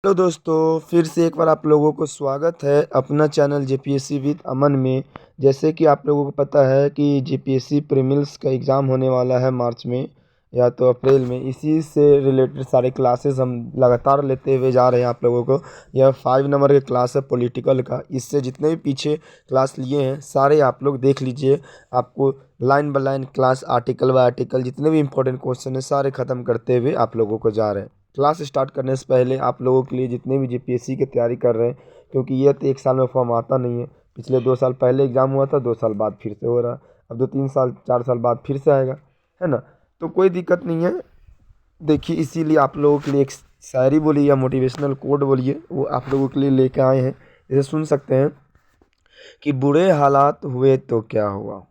Hello दोस्तों, फिर से एक बार आप लोगों को स्वागत है अपना चैनल जेपीएससी विद अमन में। जैसे कि आप लोगों को पता है कि जेपीएससी प्रीलिम्स का एग्ज़ाम होने वाला है मार्च में या तो अप्रैल में। इसी से रिलेटेड सारे क्लासेस हम लगातार लेते हुए जा रहे हैं आप लोगों को। यह 5 नंबर का क्लास है पॉलिटिकल का। इससे जितने भी पीछे क्लास लिए हैं सारे आप लोग देख लीजिए। आपको line by line class, article by article, जितने भी इंपॉर्टेंट क्वेश्चन हैं सारे ख़त्म करते हुए आप लोगों को जा रहे हैं। क्लास स्टार्ट करने से पहले आप लोगों के लिए, जितने भी जेपीएससी की तैयारी कर रहे हैं, क्योंकि ये तो एक साल में फॉर्म आता नहीं है। पिछले 2 साल पहले एग्ज़ाम हुआ था, 2 साल बाद फिर से हो रहा है, अब 2-3 साल 4 साल बाद फिर से आएगा, है ना। तो कोई दिक्कत नहीं है। देखिए, इसीलिए आप लोगों के लिए एक शायरी बोलिए या मोटिवेशनल कोड बोलिए, वो आप लोगों के लिए लेके आए हैं। जैसे सुन सकते हैं कि बुरे हालात हुए तो क्या हुआ।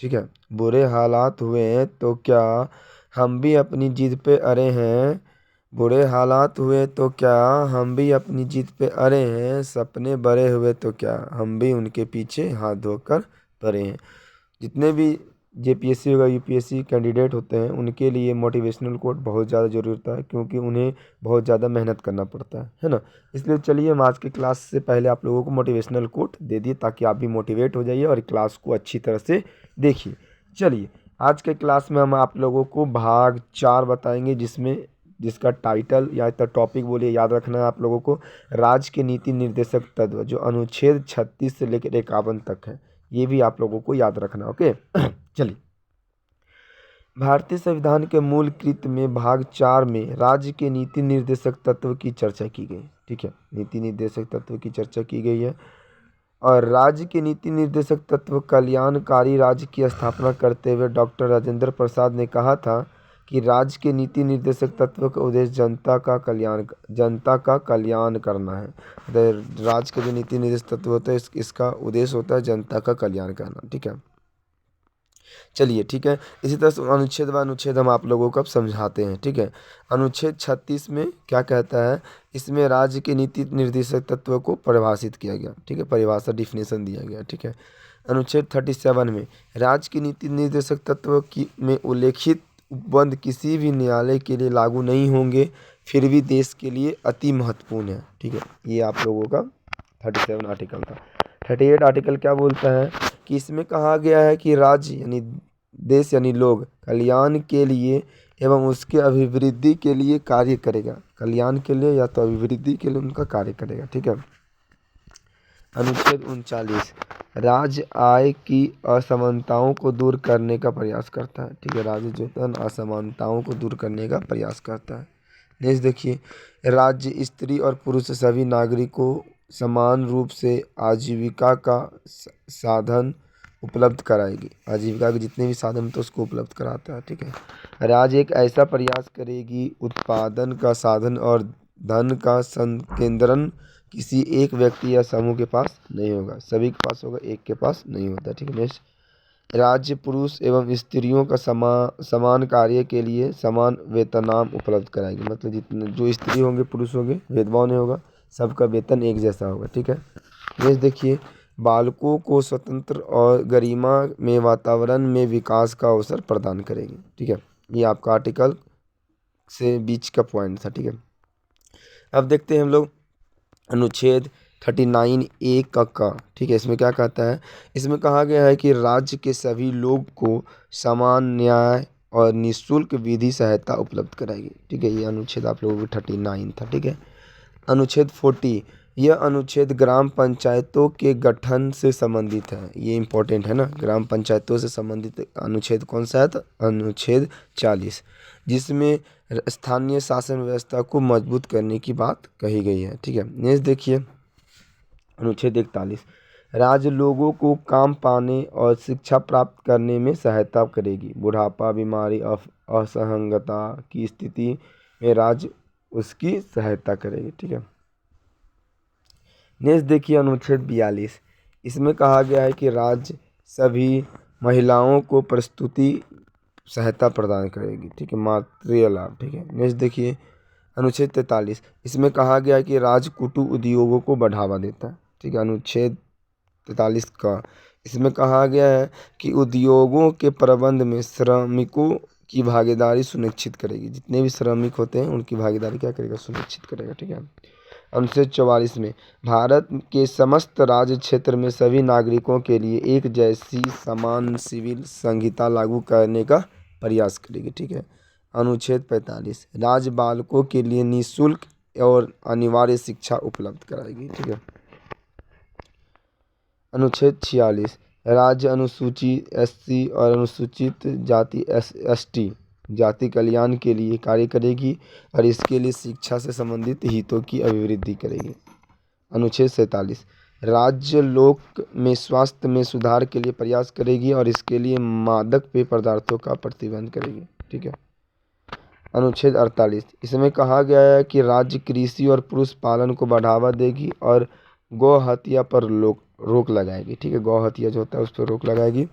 ठीक है, बुरे हालात हुए तो क्या, हम भी अपनी जिद पे अड़े हैं। बुरे हालात हुए तो क्या, हम भी अपनी जिद पे अड़े हैं। सपने बड़े हुए तो क्या, हम भी उनके पीछे हाथ धोकर पड़े हैं। जितने भी जेपीएससी होगा, यूपीएससी कैंडिडेट होते हैं, उनके लिए मोटिवेशनल कोट बहुत ज़्यादा ज़रूरी होता है, क्योंकि उन्हें बहुत ज़्यादा मेहनत करना पड़ता है ना। इसलिए चलिए, हम आज की क्लास से पहले आप लोगों को मोटिवेशनल कोट दे दिए ताकि आप भी मोटिवेट हो जाइए और क्लास को अच्छी तरह से देखिए। चलिए, आज के क्लास में हम आप लोगों को भाग 4 बताएंगे, जिसका टाइटल या तो टॉपिक बोलिए, याद रखना है आप लोगों को, राज्य के नीति निर्देशक तत्व, जो अनुच्छेद 36 से लेकर 51 तक है। ये भी आप लोगों को याद रखना, ओके। चलिए, भारतीय संविधान के मूल कृत में भाग 4 में राज्य के नीति निर्देशक तत्व की चर्चा की गई। ठीक है, नीति निर्देशक तत्व की चर्चा की गई है। और राज्य के नीति निर्देशक तत्व कल्याणकारी राज्य की स्थापना करते हुए डॉक्टर राजेंद्र प्रसाद ने कहा था कि राज्य के नीति निर्देशक तत्व का उद्देश्य जनता का कल्याण करना है। तो राज्य के जो नीति निर्देशक तत्व होता है, इसका उद्देश्य होता है जनता का कल्याण करना। ठीक है, चलिए, ठीक है। इसी तरह से अनुच्छेद व अनुच्छेद हम आप लोगों को अब समझाते हैं। ठीक है, अनुच्छेद 36 में क्या कहता है, इसमें राज्य के नीति निर्देशक तत्व को परिभाषित किया गया। ठीक है, परिभाषा डिफिनेशन दिया गया। ठीक है, अनुच्छेद 37 में राज्य की नीति निर्देशक तत्व की में उल्लेखित उपबंध किसी भी न्यायालय के लिए लागू नहीं होंगे, फिर भी देश के लिए अति महत्वपूर्ण है। ठीक है, ये आप लोगों का 37 आर्टिकल था। 38 आर्टिकल क्या बोलता है कि इसमें कहा गया है कि राज्य यानी देश यानी लोग कल्याण के लिए एवं उसके अभिवृद्धि के लिए कार्य करेगा। कल्याण के लिए या तो अभिवृद्धि के लिए उनका कार्य करेगा। ठीक है, अनुच्छेद 39 राज्य आय की असमानताओं को दूर करने का प्रयास करता है। ठीक है, राज्य जो है असमानताओं को दूर करने का प्रयास करता है। नेक्स्ट देखिए, राज्य स्त्री और पुरुष सभी नागरिकों समान रूप से आजीविका का साधन उपलब्ध कराएगी। आजीविका के जितने भी साधन तो उसको उपलब्ध कराता है। ठीक है, राज्य एक ऐसा प्रयास करेगी उत्पादन का साधन और धन का संकेंद्रण किसी एक व्यक्ति या समूह के पास नहीं होगा, सभी के पास होगा, एक के पास नहीं होता। ठीक है, नेक्स्ट, राज्य पुरुष एवं स्त्रियों का समान कार्य के लिए समान वेतनमान उपलब्ध कराएगी। मतलब जितने जो स्त्री होंगे पुरुष होंगे, भेदभाव नहीं होगा, सबका वेतन एक जैसा होगा। ठीक है, नेक्स्ट देखिए, बालकों को स्वतंत्र और गरिमा में वातावरण में विकास का अवसर प्रदान करेगी। ठीक है, ये आपका आर्टिकल से बीच का पॉइंट था। ठीक है, अब देखते हैं हम लोग अनुच्छेद 39A का। ठीक है, इसमें क्या कहता है, इसमें कहा गया है कि राज्य के सभी लोग को समान न्याय और निःशुल्क विधि सहायता उपलब्ध कराएगी। ठीक है, ये अनुच्छेद आप लोगों को 39 था। ठीक है, अनुच्छेद 40, यह अनुच्छेद ग्राम पंचायतों के गठन से संबंधित है। ये इंपॉर्टेंट है ना, ग्राम पंचायतों से संबंधित अनुच्छेद कौन सा है, तो अनुच्छेद 40, जिसमें स्थानीय शासन व्यवस्था को मजबूत करने की बात कही गई है। ठीक है, नेक्स्ट देखिए, अनुच्छेद 41, राज्य लोगों को काम पाने और शिक्षा प्राप्त करने में सहायता करेगी। बुढ़ापा, बीमारी, असहंगता की स्थिति में राज्य उसकी सहायता करेगी। ठीक है, नेक्स्ट देखिए, अनुच्छेद 42, इसमें कहा गया है कि राज्य सभी महिलाओं को प्रस्तुति सहायता प्रदान करेगी। ठीक है, मातृ लाभ। ठीक है, नेक्स्ट देखिए, अनुच्छेद 43, इसमें कहा गया है कि राज्य कुटीर उद्योगों को बढ़ावा देता है। ठीक है, अनुच्छेद 43 का, इसमें कहा गया है कि उद्योगों के प्रबंध में श्रमिकों की भागीदारी सुनिश्चित करेगी। जितने भी श्रमिक होते हैं उनकी भागीदारी क्या करेगा, सुनिश्चित करेगा। ठीक है, अनुच्छेद 44 में भारत के समस्त राज्य क्षेत्र में सभी नागरिकों के लिए एक जैसी समान सिविल संहिता लागू करने का प्रयास करेगी। ठीक है। अनुच्छेद 45 राज्य बालकों के लिए निःशुल्क और अनिवार्य शिक्षा उपलब्ध कराएगी। ठीक है। अनुच्छेद 46 राज्य अनुसूचित एससी और अनुसूचित जाति एसटी जाति कल्याण के लिए कार्य करेगी और इसके लिए शिक्षा से संबंधित हितों की अभिवृद्धि करेगी। अनुच्छेद 47 राज्य लोक में स्वास्थ्य में सुधार के लिए प्रयास करेगी और इसके लिए मादक पेय पदार्थों का प्रतिबंध करेगी। ठीक है। अनुच्छेद 48 इसमें कहा गया है कि राज्य कृषि और पुरुष पालन को बढ़ावा देगी और गौ हत्या पर रोक लगाएगी। ठीक है। गौ हत्या जो होता है उस पर रोक लगाएगी।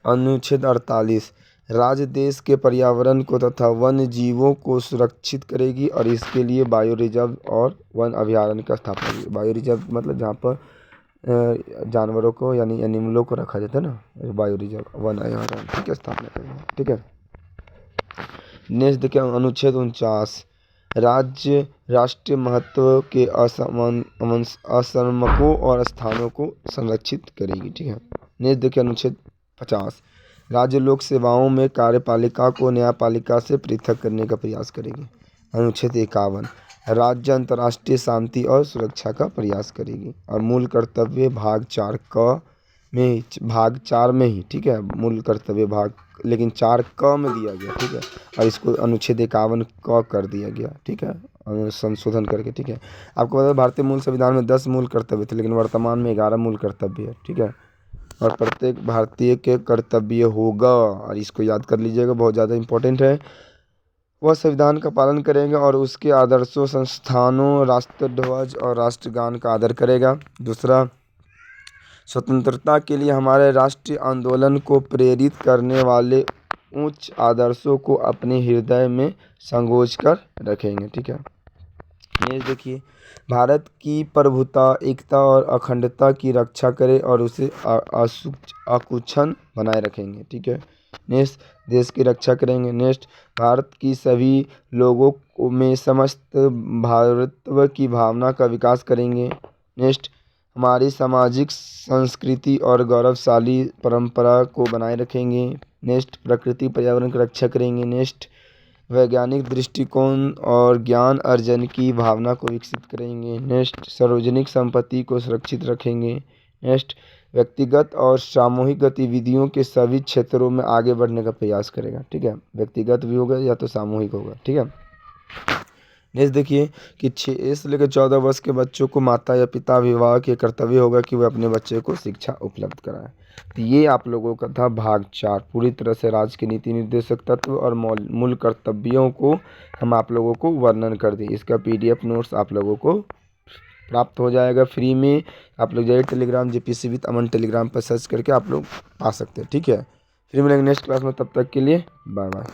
अनुच्छेद 48 राज्य देश के पर्यावरण को तथा वन्य जीवों को सुरक्षित करेगी और इसके लिए बायो रिजर्व और वन अभयारण्य का स्थापना करेगी। बायो रिजर्व मतलब जहाँ पर जानवरों को यानी एनिमलों को रखा जाता है ना, बायो रिजर्व वन अभयारण्य। ठीक है, स्थापना करेगी। ठीक है। नेक्स्ट देखिए अनुच्छेद 49 राज्य राष्ट्रीय महत्व के असमकों और स्थानों को संरक्षित करेगी। ठीक है। नेक्स्ट देखिए अनुच्छेद 50 राज्य लोक सेवाओं में कार्यपालिका को न्यायपालिका से पृथक करने का प्रयास करेगी। अनुच्छेद 51 राज्य अंतर्राष्ट्रीय शांति और सुरक्षा का प्रयास करेगी। और मूल कर्तव्य भाग 4 में ही ठीक है, मूल कर्तव्य भाग लेकिन 4 क में दिया गया। ठीक है। और इसको अनुच्छेद 51 क कर दिया गया। ठीक है, संशोधन करके। ठीक है। आपको पता है भारतीय मूल संविधान में 10 मूल कर्तव्य थे लेकिन वर्तमान में 11 मूल कर्तव्य है। ठीक है। और प्रत्येक भारतीय के कर्तव्य होगा और इसको याद कर लीजिएगा, बहुत ज़्यादा इंपॉर्टेंट है। वह संविधान का पालन करेंगे और उसके आदर्शों, संस्थानों, राष्ट्रध्वज और राष्ट्रगान का आदर करेगा। दूसरा, स्वतंत्रता के लिए हमारे राष्ट्रीय आंदोलन को प्रेरित करने वाले उच्च आदर्शों को अपने हृदय में संगोज कर रखेंगे। ठीक है। ये देखिए भारत की प्रभुता, एकता और अखंडता की रक्षा करें और उसे अकुच्छन बनाए रखेंगे। ठीक है। नेक्स्ट, देश की रक्षा करेंगे। नेक्स्ट, भारत की सभी लोगों में समस्त भारतत्व की भावना का विकास करेंगे। नेक्स्ट, हमारी सामाजिक संस्कृति और गौरवशाली परंपरा को बनाए रखेंगे। नेक्स्ट, प्रकृति पर्यावरण की रक्षा करेंगे। नेक्स्ट, वैज्ञानिक दृष्टिकोण और ज्ञान अर्जन की भावना को विकसित करेंगे। नेक्स्ट, सार्वजनिक संपत्ति को सुरक्षित रखेंगे। नेक्स्ट, व्यक्तिगत और सामूहिक गतिविधियों के सभी क्षेत्रों में आगे बढ़ने का प्रयास करेगा। ठीक है, व्यक्तिगत भी होगा या तो सामूहिक होगा। ठीक है। नेक्स्ट देखिए कि 6 से लेकर 14 वर्ष के बच्चों को माता या पिता विवाह के कर्तव्य होगा कि वह अपने बच्चे को शिक्षा उपलब्ध कराएं। तो ये आप लोगों का था भाग 4, पूरी तरह से राज्य के नीति निर्देशक तत्व और मूल कर्तव्यों को हम आप लोगों को वर्णन कर दें। इसका PDF नोट्स आप लोगों को प्राप्त हो जाएगा फ्री में। आप लोग जाइए Telegram JPSC with Aman Telegram पर सर्च करके आप लोग पा सकते हैं। ठीक है। फिर मिलेंगे नेक्स्ट क्लास में, तब तक के लिए बाय बाय।